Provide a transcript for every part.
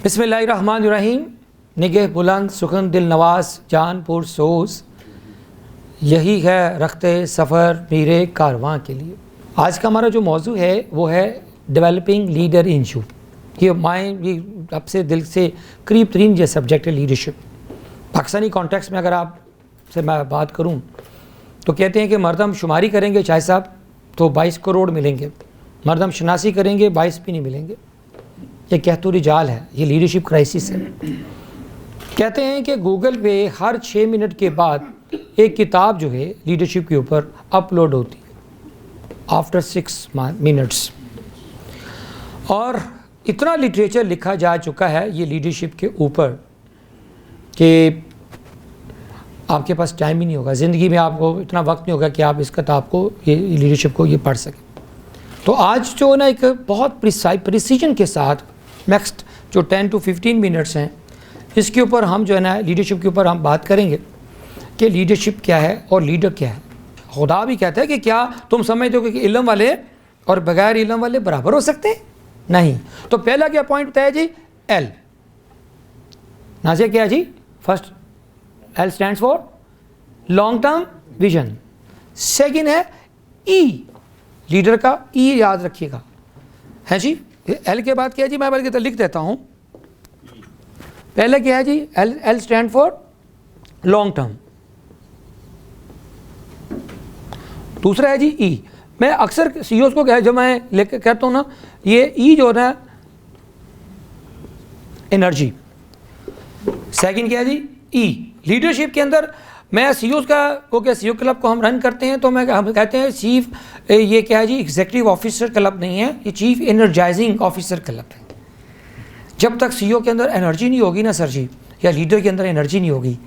बिस्मिल्लाहिर्रहमानिर्रहीम। निगह बुलंद सुखन दिल नवाज जानपुर सोस, यही है रखते सफ़र मेरे कारवां के लिए। आज का हमारा जो मौजू है वो है डेवलपिंग लीडर इन यू। ये आपसे दिल से करीब तरीन ये सब्जेक्ट है लीडरशिप। पाकिस्तानी कॉन्टेक्स्ट में अगर आप से मैं बात करूं तो कहते हैं कि मर्दम शुमारी करेंगे चाहे साहब तो 22 करोड़ मिलेंगे, मर्दम शनासी करेंगे 22 भी नहीं मिलेंगे। ये कहतूरी जाल है, ये लीडरशिप क्राइसिस है। कहते हैं कि गूगल पे हर 6 मिनट के बाद एक किताब जो है लीडरशिप के ऊपर अपलोड होती है आफ्टर 6 मिनट्स, और इतना लिटरेचर लिखा जा चुका है ये लीडरशिप के ऊपर कि आपके पास टाइम ही नहीं होगा, ज़िंदगी में आपको इतना वक्त नहीं होगा कि आप इस किताब को, ये लीडरशिप को ये पढ़ सकें। तो आज जो ना एक बहुत प्रिसीजन के साथ नेक्स्ट जो 10 to 15 मिनट्स हैं इसके ऊपर हम जो है ना लीडरशिप के ऊपर हम बात करेंगे कि लीडरशिप क्या है और लीडर क्या है। खुदा भी कहता है कि क्या तुम समझते हो कि इल्म वाले और बगैर इल्म वाले बराबर हो सकते हैं? नहीं। तो पहला क्या पॉइंट बताया जी? एल। नाज़िया क्या है जी? First L stands for long term vision. Second है ई, लीडर का ई याद रखिएगा है जी। एल के बाद क्या है जी? मैं बल्कि तो लिख देता हूँ। पहले क्या है जी? L stand for long term. दूसरा है जी ई। मैं अक्सर सीईओ को जब मैं लेकर कहता हूँ ना, ये ई जो है एनर्जी। सेकंड क्या है जी? ई। लीडरशिप के अंदर मैं सीईओ का वो क्या सीईओ क्लब को हम रन करते हैं तो हम कहते हैं चीफ, ये क्या है जी? एग्जीक्यूटिव ऑफिसर क्लब नहीं है, ये चीफ एनर्जाइजिंग ऑफिसर क्लब है। जब तक सीईओ के अंदर एनर्जी नहीं होगी ना सर जी, या लीडर के अंदर एनर्जी नहीं होगी,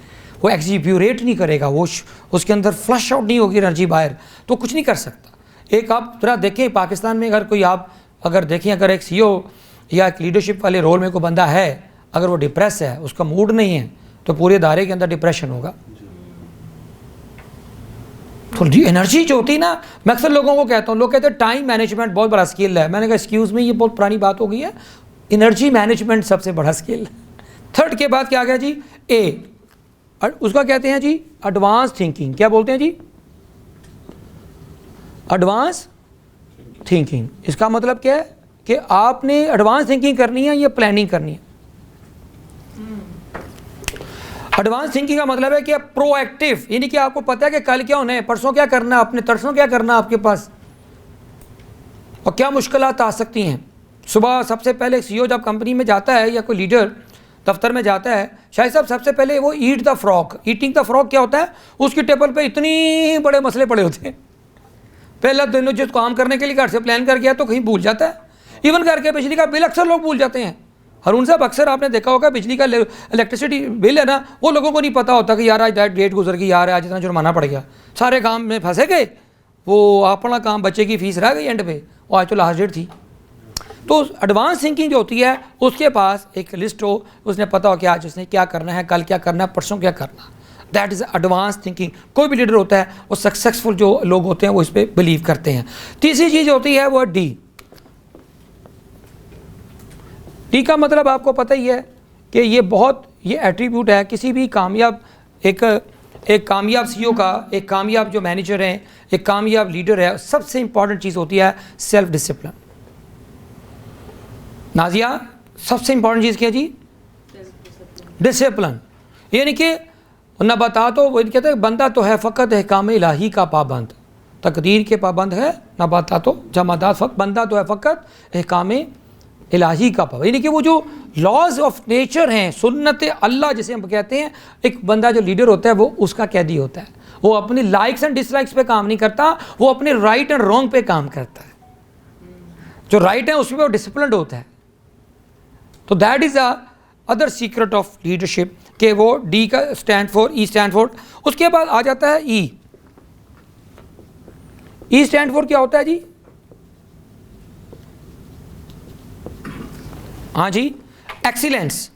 वो एग्जीब्यूरेट नहीं करेगा, वो उसके अंदर फ्लश आउट नहीं होगी एनर्जी बाहर, तो कुछ नहीं कर सकता। एक आप जरा देखें पाकिस्तान में, अगर कोई आप अगर देखें, अगर एक सीईओ या एक लीडरशिप वाले रोल में कोई बंदा है, अगर वो डिप्रेस है, उसका मूड नहीं है, तो पूरे दायरे के अंदर डिप्रेशन होगा। तो एनर्जी जो होती है ना, मैं अक्सर लोगों को कहता हूँ, लोग कहते हैं टाइम मैनेजमेंट बहुत बड़ा स्किल है। मैंने कहा एक्सक्यूज़ मी, ये बहुत पुरानी बात हो गई है, एनर्जी मैनेजमेंट सबसे बड़ा स्किल है। थर्ड के बाद क्या आ गया जी? ए। उसका कहते हैं जी एडवांस थिंकिंग। क्या बोलते हैं जी? Advance thinking. इसका मतलब क्या है कि आपने एडवांस थिंकिंग करनी है या प्लानिंग करनी है? एडवांस थिंकिंग का मतलब है कि प्रोएक्टिव, यानी कि आपको पता है कि कल क्या होना है, परसों क्या करना है, अपने तरसों क्या करना है आपके पास, और क्या मुश्किलात आ सकती हैं। सुबह सबसे पहले सीईओ जब कंपनी में जाता है या कोई लीडर दफ्तर में जाता है, शायद साहब सबसे पहले वो ईटिंग द फ्रॉग क्या होता है, उसकी टेबल पे इतनी बड़े मसले पड़े होते हैं। पहला दिन जो काम करने के लिए घर से प्लान कर गया तो कहीं भूल जाता है। इवन घर के बिजली का बिल अक्सर लोग भूल जाते हैं। हरून साहब अक्सर आपने देखा होगा बिजली का इलेक्ट्रिसिटी बिल है ना, वो लोगों को नहीं पता होता कि यार आज डेट गुजर गई, यार आज इतना जुर्माना पड़ गया, सारे काम में फंसे गए, वो अपना काम बच्चे की फीस रह गई एंड पे, और आज तो लास्ट डेट थी। तो एडवांस थिंकिंग जो होती है, उसके पास एक लिस्ट हो, उसने पता हो कि आज उसने क्या करना है, कल क्या करना है, परसों क्या करना है। That is advance thinking. कोई भी लीडर होता है, वो सक्सेसफुल जो लोग होते हैं वो इस पर बिलीव करते हैं। तीसरी चीज़ होती है वो डी। डी का मतलब आपको पता ही है कि ये एट्रीब्यूट है किसी भी कामयाब एक कामयाब सीईओ का, एक कामयाब जो मैनेजर है, एक कामयाब लीडर है, सबसे इंपॉर्टेंट चीज़ होती है सेल्फ डिसिप्लिन। नाजिया, सबसे इंपॉर्टेंट चीज़ क्या जी? डिसिप्लिन। यानी कि न बता तो वो कहते हैं बंदा तो है फ़कत अहकाम इलाही का पाबंद, तकदीर के पाबंद है, न बता तो जमादात फ़कत, बंदा तो है फ़कत अहकाम इलाही का पाबंद। यानी कि वो जो लॉज ऑफ नेचर हैं, सुन्नत अल्लाह जिसे हम कहते हैं, एक बंदा जो लीडर होता है वो उसका कैदी होता है। वो अपनी लाइक्स एंड डिसलाइक्स पे काम नहीं करता, वो अपने राइट एंड रॉन्ग पे काम करता है। जो राइट है उसमें वो डिसिप्लिन्ड होता है। तो that is a other secret of leadership कि वो डी का stand for, E stand for. उसके बाद आ जाता है ई। ई स्टैंड फॉर क्या होता है जी? हाँ जी, एक्सीलेंस।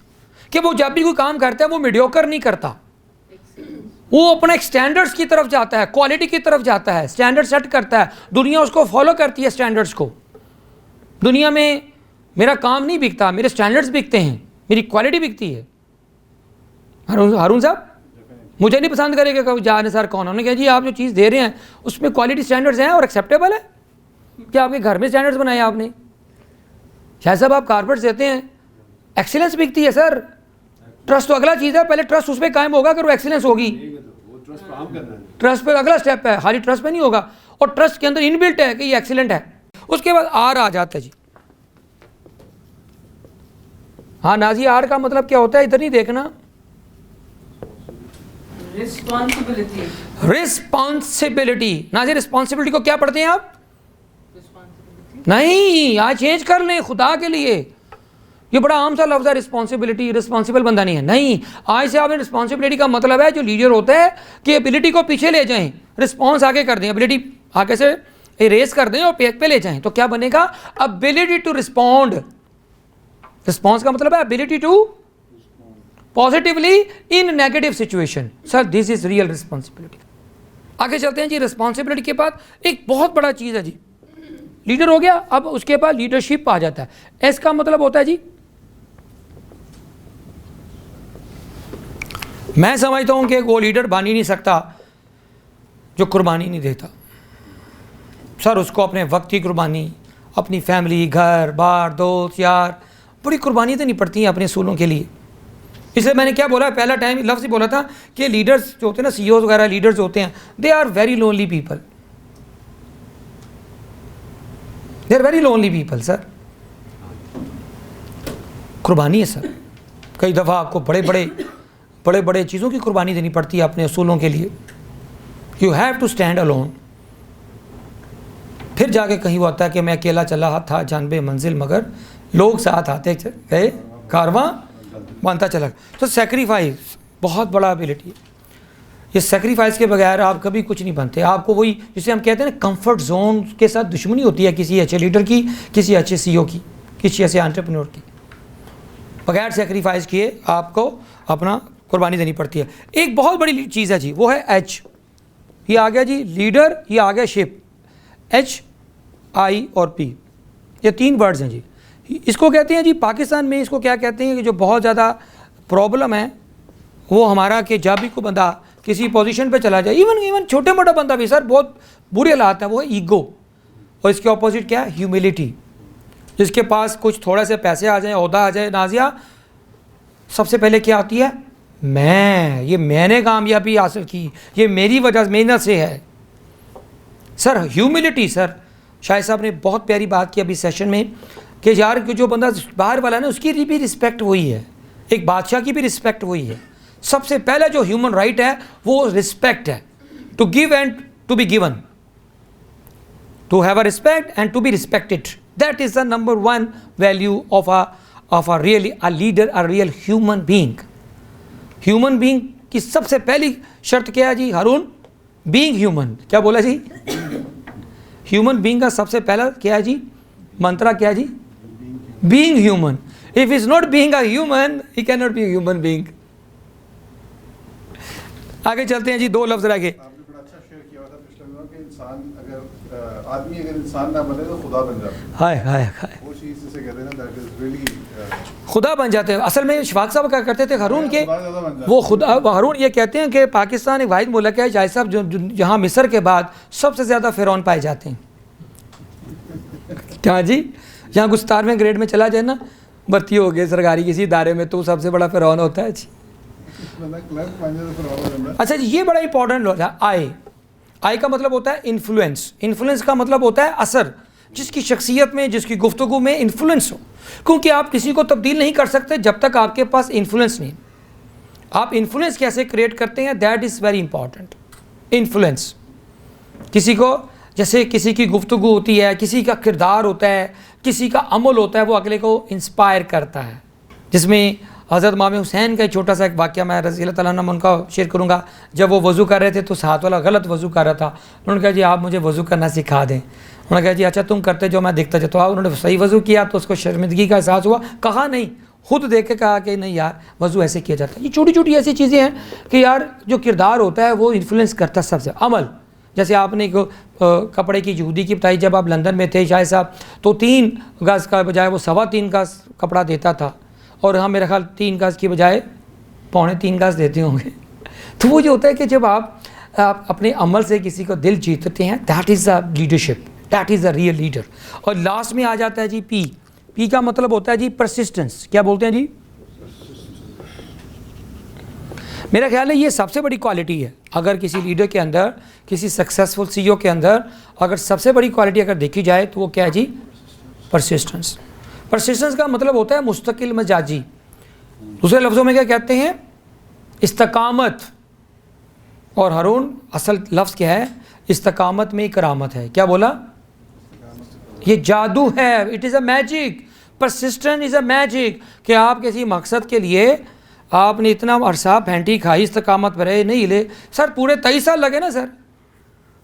कि वो जब भी कोई काम करता है वो मीडियोकर नहीं करता, वो अपने स्टैंडर्ड्स की तरफ जाता है, क्वालिटी की तरफ जाता है, स्टैंडर्ड सेट करता है, दुनिया उसको फॉलो करती है स्टैंडर्ड्स को। दुनिया में मेरा काम नहीं बिकता, मेरे स्टैंडर्ड्स बिकते हैं। मेरी क्वालिटी बिकती है। हारून साहब मुझे नहीं पसंद करेगा कभी जाने सर कौन, उन्होंने कहा जी आप जो चीज़ दे रहे हैं उसमें क्वालिटी स्टैंडर्ड्स हैं और एक्सेप्टेबल है। क्या आपके घर में स्टैंडर्ड्स बनाए आपने? शायद साहब आप कारपेट्स देते हैं, एक्सीलेंस बिकती है सर। ट्रस्ट तो अगला चीज़ है, पहले ट्रस्ट उस पर कायम होगा अगर वो एक्सीलेंस होगी। ट्रस्ट पे अगला स्टेप है, खाली ट्रस्ट पे नहीं होगा। और ट्रस्ट के अंदर इनबिल्ट है कि ये एक्सीलेंट है। उसके बाद आर आ जाता है जी। हाँ नाजी, आर का मतलब क्या होता है? इधर नहीं देखना। रिस्पॉन्सिबिलिटी। नाजी रिस्पॉन्सिबिलिटी को क्या पढ़ते हैं आप? नहीं, आज चेंज कर लें खुदा के लिए। ये बड़ा आम सा लफ्ज़ है रिस्पॉन्सिबिलिटी, रिस्पॉन्सिबल बंदा नहीं है। नहीं, आज से आपने रिस्पॉन्सिबिलिटी का मतलब है जो लीडर होता है कि एबिलिटी को पीछे ले जाएं, रिस्पॉन्स आगे कर दें, एबिलिटी आगे से इरेज कर दें और पेक पे ले जाएं। तो क्या बनेगा? Ability to respond. रिस्पॉन्स का मतलब है ability to positively in negative situation. Sir this is real responsibility. आगे चलते हैं जी। रिस्पॉन्सिबिलिटी के बाद एक बहुत बड़ा चीज़ है जी, लीडर हो गया, अब उसके बाद लीडरशिप आ जाता है। एस का मतलब होता है जी, मैं समझता हूं कि वो लीडर बन ही नहीं सकता जो कुर्बानी नहीं देता। सर उसको अपने वक्त की कुर्बानी, अपनी फैमिली, घर बार, दोस्त यार, बड़ी कुर्बानी देनी पड़ती है अपने असूलों के लिए। इसलिए मैंने क्या बोला, पहला टाइम लफ्ज़ ही बोला था कि लीडर्स जो होते हैं ना, सीईओ वगैरह लीडर्स होते हैं, they are very lonely people. They are very lonely people sir. कुर्बानी है सर। कई दफ़ा आपको बड़े बड़े चीज़ों की कुर्बानी देनी पड़ती है अपने असूलों के लिए। You have to stand alone. फिर जाके कहीं वो आता है कि मैं अकेला चला था जानबे मंजिल, मगर लोग साथ आते गए, कारवां बनता चला। तो सेक्रीफाइस बहुत बड़ा एबिलिटी है। ये सेक्रीफाइस के बगैर आप कभी कुछ नहीं बनते। आपको वही जिसे हम कहते हैं ना, कंफर्ट जोन के साथ दुश्मनी होती है किसी अच्छे लीडर की, किसी अच्छे सीईओ की, किसी ऐसे एंटरप्रेन्योर की। बगैर सेक्रीफाइस किए आपको अपना कुर्बानी देनी पड़ती है। एक बहुत बड़ी चीज़ है जी, वो है एच। ये आ गया जी लीडर, ये आ गया शिप। एच, आई और पी, ये 3 वर्ड्स हैं जी। इसको कहते हैं जी पाकिस्तान में, इसको क्या कहते हैं कि जो बहुत ज़्यादा प्रॉब्लम है वो हमारा कि जब भी कोई बंदा किसी पोजीशन पे चला जाए, इवन छोटे मोटा बंदा भी सर बहुत बुरे हालात है, वो है ईगो। और इसके ऑपोजिट क्या है? ह्यूमिलिटी। जिसके पास कुछ थोड़ा से पैसे आ जाए, ओहदा आ जाए, नाजिया, सबसे पहले क्या आती है? मैंने कामयाबी हासिल की, ये मेरी वजह, मेहनत से है सर। Humility sir. शायद साहब ने बहुत प्यारी बात की अभी सेशन में कि यार जो बंदा बाहर वाला ना, उसकी भी रिस्पेक्ट वही है, एक बादशाह की भी रिस्पेक्ट वही है। सबसे पहला जो ह्यूमन राइट है वो रिस्पेक्ट है, to give and to be given, to have a respect and to be respected. That is the number 1 value of a really a leader, a real human being. Human being की सबसे पहली शर्त क्या है जी हारून? Being human. क्या बोला जी? Human being का सबसे पहला क्या है जी मंत्रा? क्या है जी? Being human. If is not being a human, he can not be human being. आगे चलते हैं जी, 2 लफ्ज रह गए। आपने बड़ा अच्छा शेयर किया था पिछले दिनों कि इंसान अगर आदमी अगर इंसान ना बने तो खुदा बन जाता है। हाय हाय हाय, वो चीज़ जिसे कहते हैं ना, दैट इज रियली खुदा बन जाते हैं। असल में शफाक साहब क्या करते थे हारून के, वो खुदा, हारून ये कहते हैं कि पाकिस्तान एक वाहिद मुल्क है शाहिद साहब जहाँ मिस्र के बाद सबसे ज़्यादा फ़िरौन पाए जाते हैं। क्या जी? यहाँ कुछ 17वें ग्रेड में चला जाए ना, भर्ती हो गए सरकारी किसी इदारे में, तो सबसे बड़ा फ़िरौन होता है जी। अच्छा जी, ये बड़ा इंपॉर्टेंट होता है। आई का मतलब होता है इन्फ्लुएंस। इन्फ्लुएंस का मतलब होता है असर, जिसकी शख्सियत में, जिसकी गुफ्तगू में इन्फ्लुएंस हो। क्योंकि आप किसी को तब्दील नहीं कर सकते जब तक आपके पास इन्फ्लुएंस नहीं। आप इन्फ्लुएंस कैसे क्रिएट करते हैं, that is very important. Influence किसी को, जैसे किसी की गुफ्तगू होती है, किसी का किरदार होता है, किसी का अमल होता है, वो अगले को इंस्पायर करता है। जिसमें हज़रत इमाम हुसैन का एक छोटा सा एक वाक़या मैं रज़ी अल्लाह तआला अन्हु उनका शेयर करूँगा। जब वो वज़ू कर रहे थे तो साथ वाला गलत वज़ू कर रहा था। उन्होंने कहा जी आप मुझे वज़ू करना सिखा दें। उन्होंने कहा जी अच्छा तुम करते जो मैं देखता जाता। उन्होंने सही वज़ू किया तो उसको शर्मिंदगी का एहसास हुआ, कहा नहीं, खुद देख के कहा कि नहीं यार वज़ू ऐसे किया जाता है। ये छोटी छोटी ऐसी चीज़ें हैं कि यार जो किरदार होता है वो इन्फ्लुएंस करता है सबसे। अमल, जैसे आपने कपड़े की यहूदी की बताई, जब आप लंदन में थे शायद साहब, तो 3 गज़ का बजाय वो 3.25 गज़ कपड़ा देता था और हम मेरा ख्याल 3 गज की बजाय 2.25 गज देते होंगे। तो वो जो होता है कि जब आप अपने अमल से किसी को दिल जीतते हैं, that is a leadership, that is a real leader. और लास्ट में आ जाता है जी पी का मतलब होता है जी परसिस्टेंस। क्या बोलते हैं जी? मेरा ख्याल है ये सबसे बड़ी क्वालिटी है। अगर किसी लीडर के अंदर, किसी सक्सेसफुल CEO के अंदर अगर सबसे बड़ी क्वालिटी अगर देखी जाए तो वो क्या है जी? परसिस्टेंस। परसिस्टेंस का मतलब होता है मुस्तकिल मिजाजी। दूसरे लफ्ज़ों में क्या कहते हैं? इस्तकामत। और हारून असल लफ्ज़ क्या है? इस्तकामत में करामत है। क्या बोला? ये जादू है, it is a magic. Persistence is a magic कि आप किसी मकसद के लिए आपने इतना अरसा फैंटी खाई, इस्तकामत पर रहे, नहीं हिले। सर पूरे 23 साल लगे ना सर,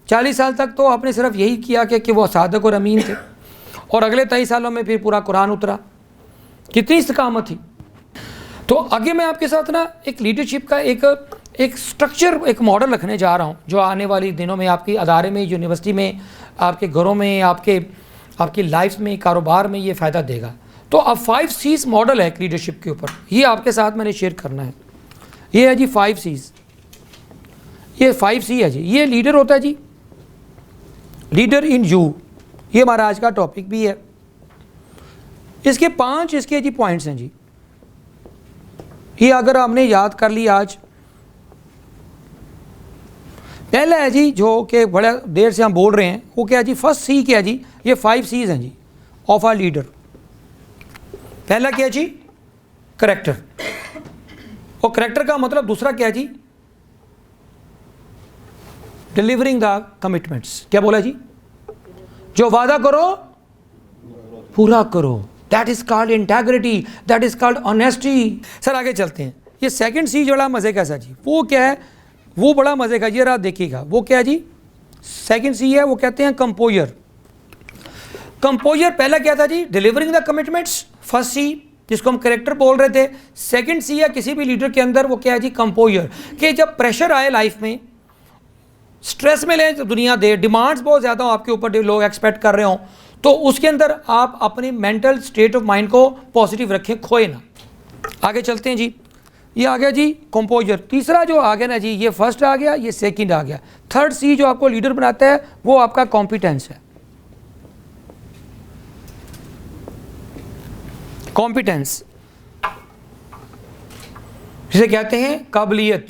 40 साल तक तो आपने सिर्फ यही किया कि वो सादक और अमीन थे, और अगले 23 सालों में फिर पूरा कुरान उतरा। कितनी इस्तकामत थी। तो आगे मैं आपके साथ ना एक लीडरशिप का एक स्ट्रक्चर, एक मॉडल रखने जा रहा हूँ जो आने वाले दिनों में आपकी अदारे में, यूनिवर्सिटी में, आपके घरों में, आपकी लाइफ में, कारोबार में ये फ़ायदा देगा। तो अब 5 C's मॉडल है एक लीडरशिप के ऊपर, ये आपके साथ मैंने शेयर करना है। ये है जी 5 C's। ये 5 C है जी। ये लीडर होता है जी, लीडर इन यू। ये हमारा आज का टॉपिक भी है। इसके 5 इसके जी पॉइंट्स हैं जी। ये अगर हमने याद कर लिया आज, पहला है जी जो कि बड़ा देर से हम बोल रहे हैं, वो क्या है जी? फर्स्ट C क्या है जी? ये 5 C's हैं जी ऑफ आ लीडर। पहला क्या है जी? करैक्टर। और करैक्टर का मतलब दूसरा क्या है जी? Delivering the commitments. क्या बोला जी? जो वादा करो पूरा करो, that is called integrity, that is called honesty. Sir आगे चलते हैं। ये सेकंड सी जो बड़ा मजे का सा जी, वो क्या है? वो बड़ा मजे का, ये रात देखिएगा। वो क्या है जी? सेकंड सी है, वो कहते हैं कंपोजर। कंपोजर पहला क्या था जी? डिलीवरिंग द कमिटमेंट्स, फर्स्ट सी जिसको हम कैरेक्टर बोल रहे थे। सेकंड सी है किसी भी लीडर के अंदर, वो क्या है जी? कंपोजर। कि जब प्रेशर आए लाइफ में, स्ट्रेस में ले दुनिया दे, डिमांड्स बहुत ज़्यादा हो आपके ऊपर, लोग एक्सपेक्ट कर रहे हो, तो उसके अंदर आप अपने मेंटल स्टेट ऑफ माइंड को पॉजिटिव रखें, खोए ना। आगे चलते हैं जी। ये आ गया जी कंपोजर। तीसरा जो आ गया ना जी, ये फर्स्ट आ गया, ये सेकंड आ गया। थर्ड सी जो आपको लीडर बनाता है वो आपका कॉम्पिटेंस है। कॉम्पिटेंस जिसे कहते हैं काबिलियत।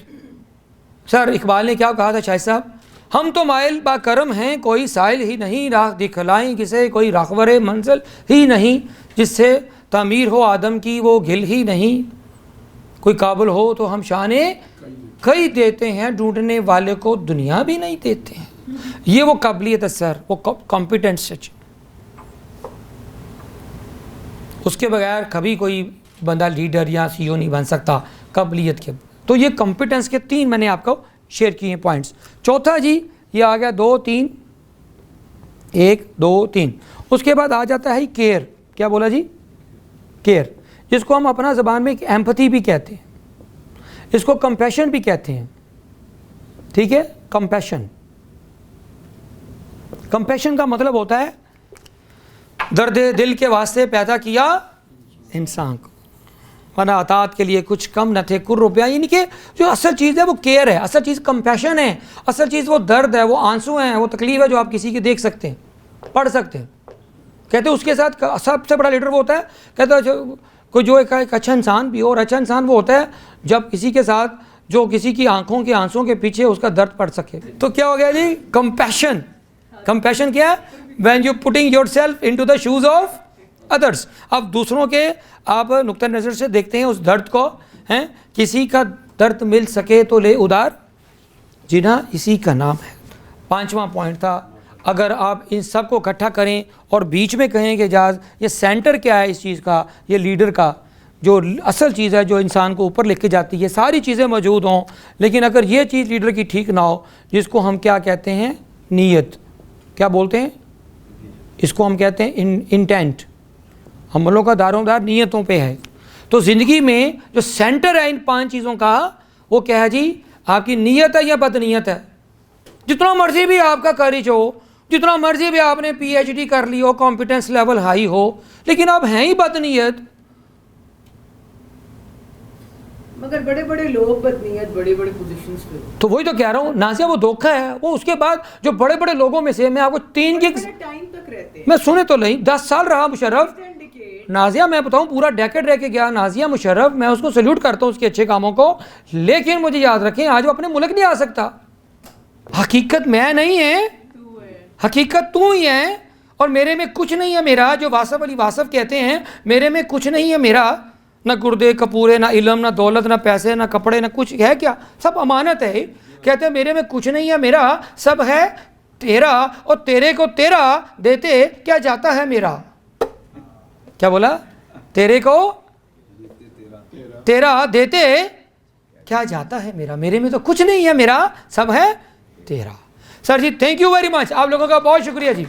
सर इकबाल ने क्या कहा था शाहिद साहब? हम तो माइल बाकरम हैं, कोई साइल ही नहीं, राह दिखलाएं किसे, कोई राहवर मंजिल ही नहीं, जिससे तामीर हो आदम की वो गिल ही नहीं, कोई काबिल हो तो हम शाने कई देते हैं, ढूंढने वाले को दुनिया भी नहीं देते हैं। ये वो काबिलियत है सर, वो कॉम्पिटेंस है। उसके बगैर कभी कोई बंदा लीडर या CEO नहीं बन सकता, काबिलियत के। तो ये कॉम्पिटेंस के 3 मैंने आपको शेयर किए पॉइंट्स। चौथा जी ये आ गया 2 3, 1 2 3। उसके बाद आ जाता है केयर। क्या बोला जी? केयर, जिसको हम अपना ज़बान में एम्पैथी भी कहते हैं, इसको कंपैशन भी कहते हैं। ठीक है, कंपैशन। कंपैशन का मतलब होता है दर्द दिल के वास्ते पैदा किया इंसान को, वरना अतात के लिए कुछ कम न थे ₹1, यानी कि जो असल चीज़ है वो केयर है, असल चीज़ कंपैशन है, असल चीज़ वो दर्द है, वो आंसू हैं, वो तकलीफ़ है जो आप किसी की देख सकते हैं, पढ़ सकते हैं। कहते हैं उसके साथ सबसे बड़ा लीडर वो होता है, कहते हैं कोई जो एक अच्छा इंसान भी हो, और अच्छा इंसान वो होता है जब किसी के साथ जो किसी की आंखों के आंसुओं के पीछे उसका दर्द पड़ सके। तो क्या हो गया जी? कंपैशन। कंपैशन क्या है? When you putting yourself into the shoes of others. अब दूसरों के आप नुक्ता नज़र से देखते हैं उस दर्द को, हैं किसी का दर्द मिल सके तो ले उधार, जिन्हा इसी का नाम है। 5वां पॉइंट था, अगर आप इन सब को इकट्ठा करें और बीच में कहें कि जाज ये सेंटर क्या है इस चीज़ का, ये लीडर का जो असल चीज़ है जो इंसान को ऊपर लेके जाती है, सारी चीज़ें मौजूद हों, लेकिन अगर ये चीज़ लीडर की ठीक ना हो, जिसको हम क्या कहते हैं? नीयत। क्या बोलते हैं इसको? हम कहते हैं इंटेंट। अमलों का दारोमदार नीयतों पे है। तो ज़िंदगी में जो सेंटर है इन 5 चीज़ों का, वो क्या है जी? आपकी नीयत है या बदनीयत है। जितना मर्जी भी आपका करिज हो, जितना मर्जी भी आपने PhD कर ली हो, कॉम्पिटेंस लेवल हाई हो, लेकिन आप हैं ही बदनीयत, मगर बड़े बड़े लोग बदनीयत बड़े बड़े पोजीशंस पे तो वही तो कह रहा हूँ नाजिया, वो धोखा है। वो उसके बाद जो बड़े बड़े लोगों में से मैं आपको 3 की टाइम तक रहते हैं। मैं सुने तो नहीं, 10 साल रहा मुशर्रफ नाजिया, मैं बताऊं पूरा डेकेड रह के गया नाजिया मुशर्रफ, मैं उसको सल्यूट करता हूं उसके अच्छे कामों को, लेकिन मुझे याद रखें आज वो अपने मुल्क नहीं आ सकता। हकीकत मैं नहीं है, हकीकत तू ही है, और मेरे में कुछ नहीं है मेरा, जो वासफ अली वासफ कहते हैं मेरे में कुछ नहीं है मेरा, ना गुर्दे कपूरे, ना इल्म, ना दौलत, ना पैसे, ना कपड़े, ना कुछ है, क्या सब अमानत है। कहते हैं मेरे में कुछ नहीं है मेरा, सब है तेरा, और तेरे को तेरा देते क्या जाता है मेरा। क्या बोला? तेरे को तेरा देते क्या जाता है मेरा, मेरे में तो कुछ नहीं है मेरा, सब है तेरा। Sir ji thank you very much, आप लोगों का बहुत शुक्रिया जी।